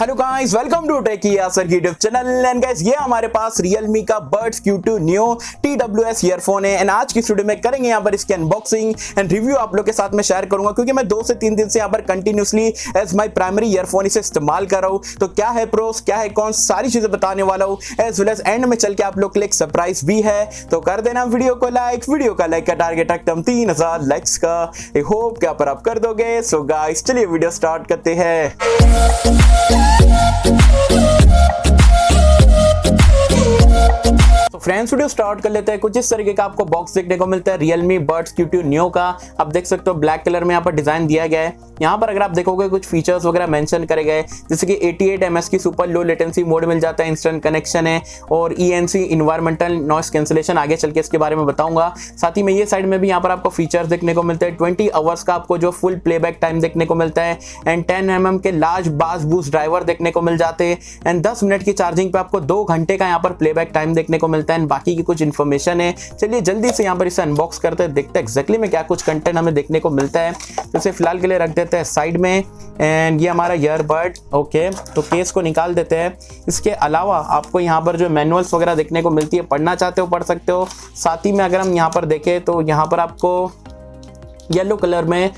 Hello guys, welcome to टेकी यासर की YouTube channel. And guys, ये हमारे पास Realme का Buds Q2 new TWS earphone है। एंड आज की वीडियो में करेंगे यहाँ पर इसकी अनबॉक्सिंग एंड रिव्यू आप लोग के साथ में शेयर करूंगा, क्योंकि मैं 2 से 3 दिन से यहाँ पर continuously as my primary earphone इसे इस्तेमाल कर रहा हूँ। तो क्या है प्रोस, क्या है कौन, सारी चीजें बताने वाला हूँ। एज वेल एज एंड में चल के आप लोग के लिए एक सरप्राइज भी है, तो कर देना वीडियो को लाइक। वीडियो का लाइक का टारगेट रखता हूं 3000 लाइक्स का। आई होप क्या पर आप कर दोगे। सो गाइस, चलिए वीडियो स्टार्ट करते हैं। फ्रेंड्स, वीडियो स्टार्ट कर लेते हैं। कुछ इस तरीके का आपको बॉक्स देखने को मिलता है Realme Buds Q2 न्यू का। आप देख सकते हो ब्लैक कलर में यहाँ पर डिजाइन दिया गया है। यहाँ पर अगर आप देखोगे कुछ फीचर्स वगैरह मेंशन करे गए, जैसे कि 88 ms की सुपर लो लेटेंसी मोड मिल जाता है, इंस्टेंट कनेक्शन है और ENC इन्वायरमेंटल नॉइस कैंसिलेशन। आगे चल के इसके बारे में बताऊंगा। साथ ही में ये साइड में भी यहाँ पर आपको फीचर्स देखने को मिलते हैं। 20 आवर्स का आपको जो फुल प्लेबैक टाइम देखने को मिलता है एंड 10 mm के लार्ज बास बूस्ट ड्राइवर देखने को मिल जाते हैं एंड 10 मिनट की चार्जिंग पे आपको 2 घंटे का यहाँ पर प्लेबैक टाइम देखने को मिलता है एंड बाकी की कुछ इन्फॉर्मेशन है। चलिए जल्दी से यहाँ पर इसे अनबॉक्स करते हैं, देखते हैं एग्जैक्टली में क्या कुछ कंटेंट हमें देखने को मिलता है। तो इसे फिलहाल के लिए रख देते हैं साइड में। एंड ये हमारा ईयरबड, ओके, तो केस को निकाल देते हैं। इसके अलावा आपको यहाँ पर जो मैनुअल्स वगैरह देखने को मिलती है, पढ़ना चाहते हो पढ़ सकते हो। साथ ही में अगर हम यहाँ पर देखें तो यहाँ पर आपको येलो कलर में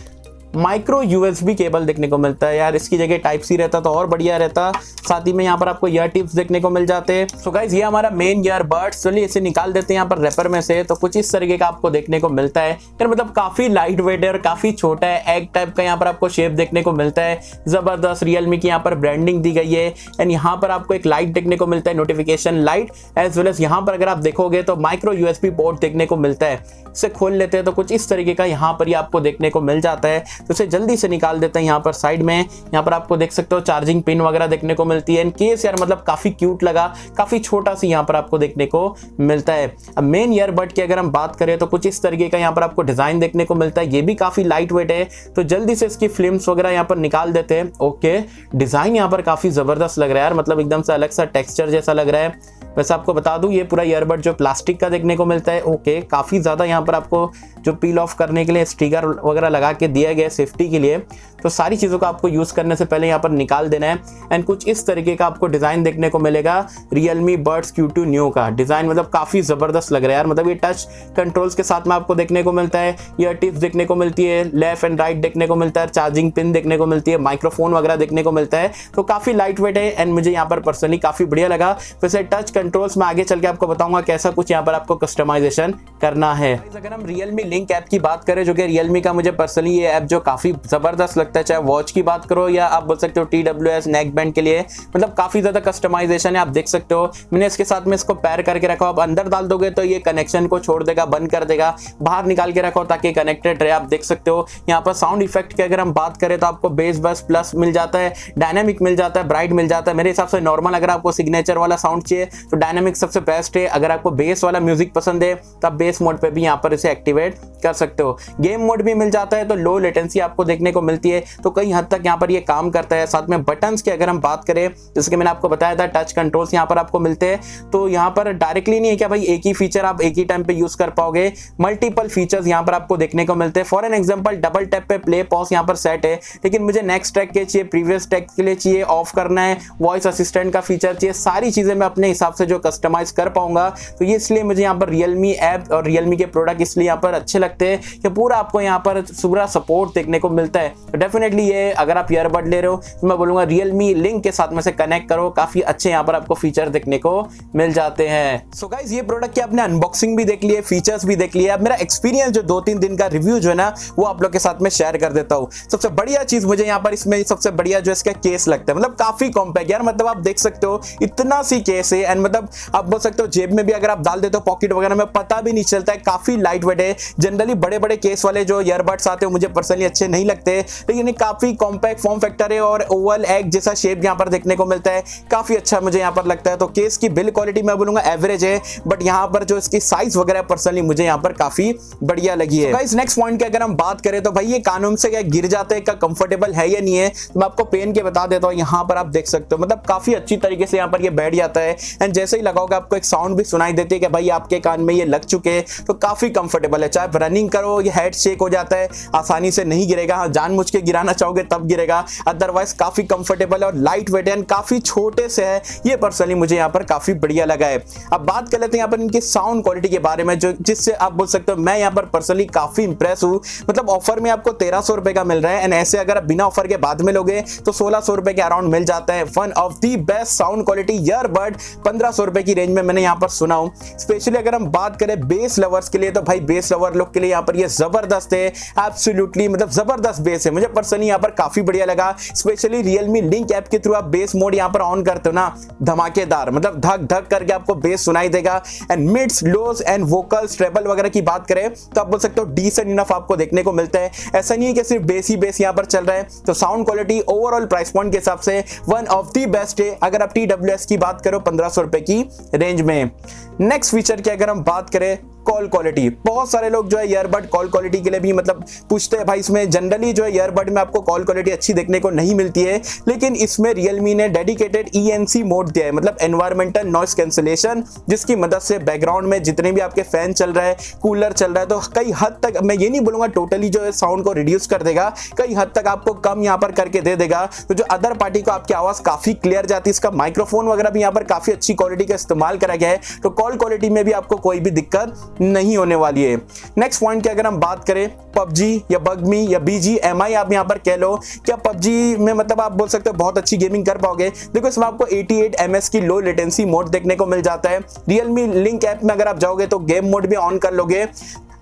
माइक्रो USB केबल देखने को मिलता है। यार इसकी जगह टाइप सी रहता तो और बढ़िया रहता। साथ ही में यहाँ पर आपको ईयर टिप्स देखने को मिल जाते हैं। सो गाइस, ये हमारा मेन ईयरबड्स। चलिए इसे निकाल देते हैं यहाँ पर रैपर में से। तो कुछ इस तरीके का आपको देखने को मिलता है। यार मतलब काफी लाइट वेट है और काफी छोटा है। एग टाइप का यहाँ पर आपको शेप देखने को मिलता है। जबरदस्त Realme की यहाँ पर ब्रांडिंग दी गई है एंड यहाँ पर आपको एक लाइट देखने को मिलता है, notification light. As well as यहाँ पर अगर आप देखोगे तो माइक्रो USB पोर्ट देखने को मिलता है। इसे खोल लेते हैं तो कुछ इस तरीके का यहाँ पर ही आपको देखने को मिल जाता है। तो इसे जल्दी से निकाल देते हैं यहाँ पर साइड में। यहाँ पर आपको देख सकते हो चार्जिंग पिन वगैरह देखने को मिलती है। केस यार मतलब काफी क्यूट लगा, काफी छोटा सी यहाँ पर आपको देखने को मिलता है। अब मेन ईयरबड की अगर हम बात करें तो कुछ इस तरीके का यहाँ पर आपको डिजाइन देखने को मिलता है। ये भी काफी लाइट वेट है। तो जल्दी से इसकी फिल्म्स वगैरह यहाँ पर निकाल देते हैं। ओके, डिजाइन यहाँ पर काफी जबरदस्त लग रहा है यार, मतलब एकदम से अलग सा टेक्सचर जैसा लग रहा है। वैसे आपको बता दूं ये पूरा ईयरबड जो प्लास्टिक का देखने को मिलता है। ओके, काफी ज्यादा यहाँ पर आपको जो पील ऑफ करने के लिए स्टिकर वगैरह लगा के दिया गया है सेफ्टी के लिए। तो सारी चीजों को आपको यूज करने से पहले यहाँ पर निकाल देना है। एंड कुछ इस तरीके का आपको डिजाइन देखने को मिलेगा Realme Buds Q2 न्यू का। डिजाइन मतलब काफी जबरदस्त लग रहा है यार, मतलब ये टच कंट्रोल्स के साथ में आपको देखने को मिलता है। ईयर टिप्स देखने को मिलती है, लेफ्ट एंड राइट देखने को मिलता है, चार्जिंग पिन देखने को मिलती है, माइक्रोफोन वगैरह देखने को मिलता है। तो काफी लाइट वेट है एंड मुझे यहाँ पर पर्सनली काफी बढ़िया लगा। वैसे टच कंट्रोल्स में आगे चल के आपको बताऊंगा कैसा कुछ यहाँ पर आपको कस्टमाइजेशन करना है। अगर हम Realme लिंक ऐप की बात करें, जो कि Realme का मुझे पर्सनली ये ऐप जो काफी जबरदस्त लगता है, चाहे वॉच की बात करो या आप बोल सकते हो TWS नेक बैंड के लिए, मतलब काफी ज्यादा कस्टमाइजेशन है। आप देख सकते हो मैंने इसके साथ में इसको पैर करके रखा। आप अंदर डाल दोगे तो ये कनेक्शन को छोड़ देगा, बंद कर देगा। बाहर निकाल के रखो ताकि कनेक्टेड रहे। आप देख सकते हो यहाँ पर साउंड इफेक्ट की अगर हम बात करें तो आपको बेस बस प्लस मिल जाता है, डायनामिक मिल जाता है, ब्राइट मिल जाता है। मेरे हिसाब से नॉर्मल अगर आपको सिग्नेचर वाला साउंड चाहिए तो डायनामिक सबसे बेस्ट है। अगर आपको बेस वाला म्यूजिक पसंद है तो आप बेस मोड पे भी यहाँ पर इसे एक्टिवेट कर सकते हो। गेम मोड भी मिल जाता है, तो लो लेटेंसी आपको देखने को मिलती है, तो कई हद तक यहाँ पर ये काम करता है। साथ में बटन्स की अगर हम बात करें, जैसे कि मैंने आपको बताया था टच कंट्रोल्स यहाँ पर आपको मिलते हैं। तो यहाँ पर डायरेक्टली नहीं है क्या भाई एक ही फीचर आप एक ही टाइम पे यूज कर पाओगे, मल्टीपल फीचर्स यहाँ पर आपको देखने को मिलते हैं। For an example double tap पे प्ले पॉज यहाँ पर सेट है, लेकिन मुझे नेक्स्ट ट्रैक के चाहिए, प्रीवियस ट्रैक के लिए चाहिए, ऑफ करना है, वॉइस असिस्टेंट का फीचर चाहिए, सारी चीजें मैं अपने हिसाब से जो कस्टमाइज कर पाऊंगा। तो ये इसलिए मुझे यहाँ पर Realme ऐप और Realme के प्रोडक्ट इसलिए यहाँ पर अच्छे लगते हैं कि पूरा आपको यहाँ पर पूरा सपोर्ट देखने को मिलता है। तो डेफिनेटली ये अगर आप ईयरबड ले रहे हो तो मैं बोलूंगा Realme लिंक के साथ में से कनेक्ट करो, काफी अच्छे यहाँ पर आपको फीचर देखने को मिल जाते हैं। सो गाइस, ये प्रोडक्ट की आपने अनबॉक्सिंग भी देख ली है, फीचर्स भी देख लिए। अब मेरा एक्सपीरियंस जो 2-3 दिन का रिव्यू जो है ना वो आप लोग के साथ में शेयर कर देता हूँ। सबसे बढ़िया चीज मुझे यहाँ पर इसमें सबसे बढ़िया जो इसका केस लगता है, मतलब काफी कॉम्पैक्ट यार, मतलब आप देख सकते हो इतना सी केस है एंड मतलब आप बोल सकते हो जेब में भी अगर आप डाल देते हो पॉकेट वगैरह में पता भी नहीं चलता है। काफी लाइट वेट है। जनरली बड़े बड़े केस वाले जो ईयरबड्स आते हैं मुझे पर्सनली अच्छे नहीं लगते, लेकिन काफी कॉम्पैक्ट फॉर्म फैक्टर है और ओवल एग जैसा शेप यहाँ पर देखने को मिलता है, काफी अच्छा मुझे यहाँ पर लगता है। तो केस की बिल्ड क्वालिटी मैं बोलूंगा एवरेज है, बट यहाँ पर जो इसकी साइज वगैरह पर्सनली मुझे यहाँ पर काफी बढ़िया लगी है। गाइस, नेक्स्ट पॉइंट की अगर हम बात करें तो भाई ये कानून से क्या गिर जाते हैं, क्या कंफर्टेबल है या नहीं है, तो मैं आपको पेन के बता देता हूँ। यहाँ पर आप देख सकते हो मतलब काफी अच्छी तरीके से यहाँ पर ये बैठ जाता है एंड जैसे ही लगाओगे आपको एक साउंड भी सुनाई देती है कि भाई आपके कान में ये लग चुके हैं। तो काफी कंफर्टेबल है, चाहे रनिंग करो ये हेड शेक हो जाता है, आसानी से नहीं गिरेगा। हाँ, जानबूझ के गिराना चाहोगे तब गिरेगा, अदरवाइज काफी कंफर्टेबल और लाइट वेट एंड काफी छोटे से है। ये पर्सनली मुझे यहाँ पर काफी बढ़िया लगा है। अब बात कर लेते हैं यहाँ पर इनकी साउंड क्वालिटी के बारे में, जो जिससे आप बोल सकते हो मैं यहाँ पर पर्सनली काफी इंप्रेस हूँ। मतलब ऑफर में आपको 1300 रुपए का मिल रहा है एंड ऐसे अगर आप बिना ऑफर के बाद में लोगे तो 1600 रुपए के अराउंड मिल जाता है। One of the best sound quality earbud 1500 रुपए की रेंज में मैंने यहाँ पर सुना हूँ। स्पेशली अगर हम बात करें बेस लवर्स के लिए, तो भाई बेस लवर लोग के लिए यहाँ पर ये जबरदस्त है। एब्सोल्युटली मतलब जबरदस्त बेस है, मुझे पर्सनली यहाँ पर काफी बढ़िया लगा। स्पेशली Realme लिंक ऐप के थ्रू आप बेस मोड यहाँ पर ऑन करते हो ना, धमाकेदार मतलब धक धक करके आपको बेस सुनाई देगा। And mids, lows and vocals, treble वगैरह की बात करें तो आप बोल सकते हो डिसेंट इनफ आपको देखने को मिलता है। ऐसा नहीं है कि सिर्फ बेस ही बेस यहाँ पर चल रहा है। तो sound quality overall price point के हिसाब से वन ऑफ द बेस्ट है अगर आप TWS की बात करो 1500 रुपए की रेंज में। नेक्स्ट फीचर की अगर हम बात करें, कॉल क्वालिटी। बहुत सारे लोग जो है ईयरबड कॉल क्वालिटी के लिए भी मतलब पूछते हैं भाई, इसमें जनरली जो है ईयरबड में आपको कॉल क्वालिटी अच्छी देखने को नहीं मिलती है, लेकिन इसमें Realme ने डेडिकेटेड ENC मोड दिया है, मतलब एनवायरमेंटल नॉइस कैंसिलेशन, जिसकी मदद से बैकग्राउंड में जितने भी आपके फैन चल रहा है, कूलर चल रहा है, तो कई हद तक, मैं ये नहीं बोलूंगा टोटली जो है साउंड को रिड्यूस कर देगा, कई हद तक आपको कम यहाँ पर करके दे देगा। तो जो अदर पार्टी को आपकी आवाज काफी क्लियर जाती है, इसका माइक्रोफोन वगैरह भी यहाँ पर काफी अच्छी क्वालिटी का इस्तेमाल करा गया है, तो कॉल क्वालिटी में भी आपको कोई भी दिक्कत नहीं होने वाली है। नेक्स्ट पॉइंट की अगर हम बात करें, PUBG या बगमी या BGMI आप यहाँ पर कह लो, क्या PUBG में मतलब आप बोल सकते हो बहुत अच्छी गेमिंग कर पाओगे। देखो इसमें आपको 88 ms की लो लेटेंसी मोड देखने को मिल जाता है। Realme लिंक ऐप में अगर आप जाओगे तो गेम मोड भी ऑन कर लोगे,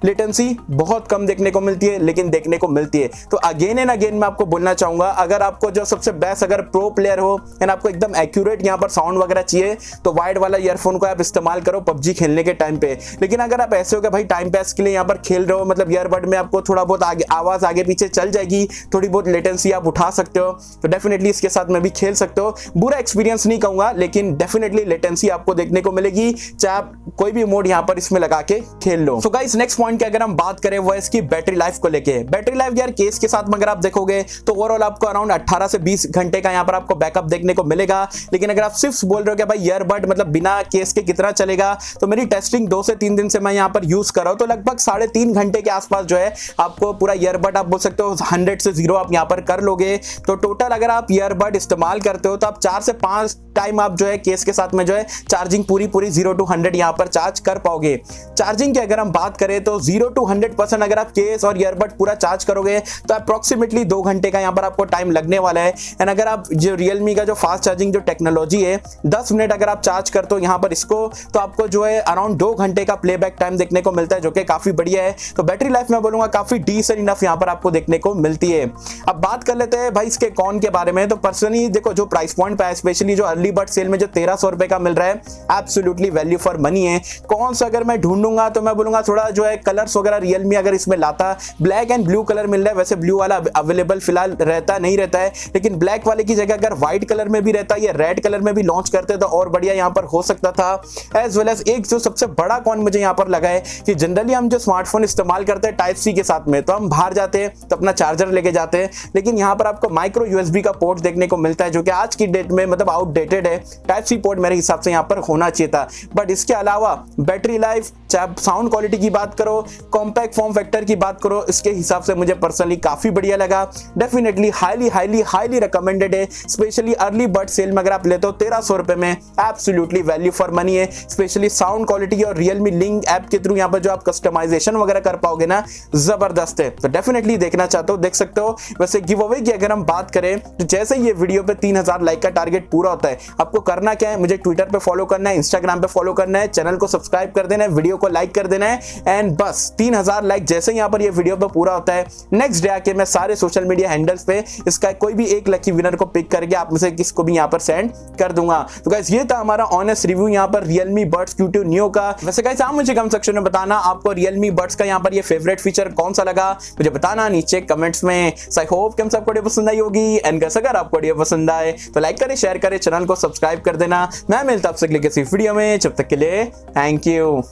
लेटेंसी बहुत कम देखने को मिलती है लेकिन देखने को मिलती है। तो अगेन एंड अगेन मैं आपको बोलना चाहूंगा, अगर आपको जो सबसे बेस्ट, अगर प्रो प्लेयर हो एंड आपको एकदम एक्यूरेट यहाँ पर साउंड वगैरह चाहिए तो वाइड वाला ईयरफोन को आप इस्तेमाल करो PUBG खेलने के टाइम पे। लेकिन अगर आप ऐसे हो कि भाई टाइम पास के लिए यहाँ पर खेल रहे हो, मतलब ईयरबड में आपको थोड़ा बहुत आवाज आगे पीछे चल जाएगी, थोड़ी बहुत लेटेंसी आप उठा सकते हो, तो डेफिनेटली इसके साथ में भी खेल सकते हो। बुरा एक्सपीरियंस नहीं कहूंगा, लेकिन डेफिनेटली लेटेंसी आपको देखने को मिलेगी, चाहे आप कोई भी मोड यहाँ पर इसमें लगा के खेल लो। सो गाइस नेक्स्ट पॉइंट की अगर हम बात करें वो इसकी बैटरी लाइफ को लेके। बैटरी लाइफ यार केस के साथ में अगर आप देखोगे तो ओवरऑल आपको अराउंड 18 से 20 घंटे का यहाँ पर आपको बैकअप देखने को मिलेगा। लेकिन अगर आप सिर्फ बोल रहे हो कि भाई ईयरबड मतलब बिना केस के कितना चलेगा, तो मेरी टेस्टिंग 2 से 3 दिन से मैं यहाँ पर यूज कर रहा हूं, तो लगभग 3.5 घंटे के आसपास जो है आपको पूरा ईयरबड आप बोल सकते हो 100 से 0 आप यहाँ पर कर लोगे। तो टोटल अगर आप ईयरबड इस्तेमाल करते हो तो आप 4 से 5 टाइम आप जो है केस के साथ में जो है चार्जिंग पूरी 0 to 100 यहाँ पर चार्ज कर पाओगे। चार्जिंग की अगर हम बात करें तो 0 to 100% अगर आप केस और ईयरबड पूरा चार्ज करोगे तो अप्रोक्सीमेटली 2 घंटे का यहाँ पर आपको टाइम लगने वाला है। एंड अगर आप जो Realme का जो फास्ट चार्जिंग जो टेक्नोलॉजी है 10 मिनट अगर आप चार्ज करते हो यहाँ पर इसको, तो आपको जो है अराउंड 2 घंटे का प्लेबैक टाइम देखने को मिलता है, जो कि काफी बढ़िया है। तो बैटरी लाइफ में बोलूंगा काफी डिसेंट इनफ यहाँ पर आपको देखने को मिलती है। अब बात कर लेते हैं भाई इसके कॉन के बारे में। तो पर्सनली देखो जो प्राइस पॉइंट पे है, स्पेशली जो अर्ली बर्ड सेल में जो 1300 रुपए का मिल रहा है, एब्सोल्युटली वैल्यू फॉर मनी है। कौन सा अगर मैं ढूंढूंगा तो मैं बोलूंगा थोड़ा जो है कलर्स वगैरह Realme अगर इसमें लाता, ब्लैक एंड ब्लू कलर मिल रहा है, वैसे ब्लू वाला अवेलेबल फिलहाल रहता नहीं रहता है, लेकिन ब्लैक वाले की जगह अगर व्हाइट कलर में भी रहता है या रेड कलर में भी लॉन्च करते तो और बढ़िया यहाँ पर हो सकता था। एज वेल एज एक जो सबसे बड़ा कॉन मुझे यहाँ पर लगा है कि जनरली हम जो स्मार्टफोन इस्तेमाल करते हैं टाइप सी के साथ में, तो हम बाहर जाते हैं तो अपना चार्जर लेके जाते हैं, लेकिन यहाँ पर आपको माइक्रो USB का पोर्ट देखने को मिलता है, जो कि आज की डेट में मतलब आउटडेटेड है। टाइप सी पोर्ट मेरे हिसाब से यहाँ पर होना चाहिए था। बट इसके अलावा बैटरी लाइफ, चाहे साउंड क्वालिटी की बात करो, कॉम्पैक्ट फॉर्म फैक्टर की बात करो, इसके हिसाब से मुझे पर्सनली काफी बढ़िया लगा। डेफिनेटली हाईली रिकमेंडेड है। स्पेशली अर्ली बर्ड सेल में अगर आप लेते हो 1300 रुपए में, एब्सोल्युटली वैल्यू फॉर मनी है। स्पेशली साउंड क्वालिटी और Realme लिंक ऐप के थ्रू यहाँ पर जो आप कस्टमाइजेशन वगैरह कर पाओगे ना, जबरदस्त है। तो डेफिनेटली देखना चाहते हो देख सकते हो। वैसे गिव अवे की अगर हम बात करें तो जैसे ये वीडियो पे 3000 लाइक का टारगेट पूरा होता है, आपको करना क्या है, मुझे ट्विटर पे फॉलो करना है, इंस्टाग्राम पे फॉलो करना है, चैनल को सब्सक्राइब कर देना है, वीडियो को लाइक कर देना है, एंड बस 3000 लाइक जैसे ही यहाँ पर ये वीडियो पे पूरा होता है, नेक्स्ट डे आके मैं सारे सोशल मीडिया हैंडल्स पे इसका कोई भी एक लकी विनर को पिक करके आप में से किसको भी यहाँ पर सेंड कर दूंगा। तो गाइस ये था हमारा ऑनेस्ट रिव्यू यहाँ पर Realme Buds Q2 Neo का। वैसे गाइस आप मुझे कमेंट सेक्शन में बताना आपको Realme Buds का यहाँ पर ये फेवरेट फीचर कौन सा लगा, मुझे बताना नीचे कमेंट्स में। आई होप कि हम सबको वीडियो पसंद आई होगी, एंड अगर आपको वीडियो पसंद आए तो लाइक करें, शेयर करें, चैनल को सब्सक्राइब कर देना। मैं मिलता हूं आपसे किसी वीडियो में, जब तक के लिए थैंक यू।